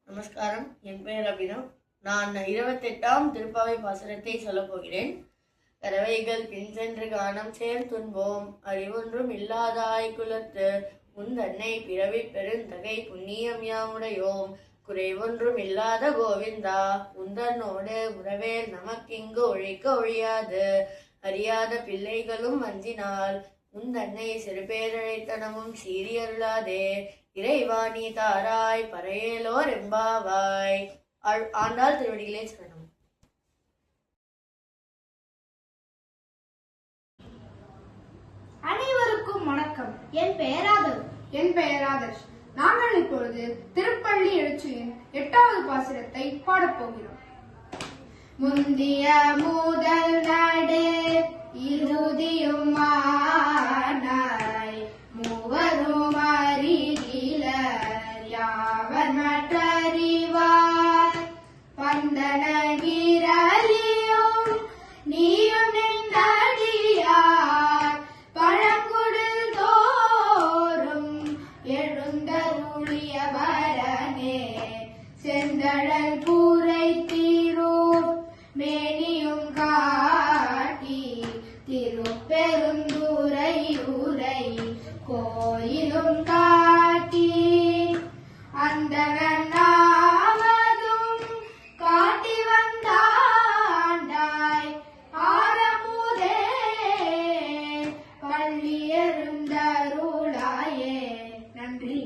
நமஸ்காரம். என் பெயர் அபினவ். நான் 28ஆம் திருப்பாவை பாசுரத்தை சொல்லப் போகிறேன். கறவைகள் பின் சென்று காணம் சேர் துன்போம் அறிவொன்றும் இல்லாதாய் குலத்து உந்தன்னை பிறவி பெருந்தகை புண்ணியம் யாமுடையோம் குறைவொன்றும் இல்லாத கோவிந்தா உந்தன்னோடு உறவேல் நமக்கிங்கு ஒழிக்க ஒழியாது அறியாத பிள்ளைகளும் அஞ்சினால் உந்தன்னை சிறுபேரழைத்தனமும் சீரியருளாதே இறைவாணி தாராய் பறையேலோர் எம்பாவாய். ஆண்டாள் திருவடிகளே சரணம். அனைவருக்கும் வணக்கம். என் பெயர் ஆதர்ஷ். நாங்கள் இப்பொழுது திருப்பள்ளி எழுச்சியின் 8வது பாசுரத்தை பாடப்போகிறோம். முந்திய முதல் நடு இறுதியும் மானாய் மூவரும் அறிகிலர் யாவர் மற்றறிவார் பந்தனகிரலியும் நீயும் நின்றடியார் பழங்குடில் தோறும் எழுந்தருளிய வரனே செந்தழல் பூரை தீரும் மேனியும் காட்டி திருப்பெருந்துறை உரை கோயிலும் காட்டி அந்தனாவதும் காட்டி வந்தாண்டாய் ஆரமுதே பள்ளி எருந்தருளாயே. நன்றி.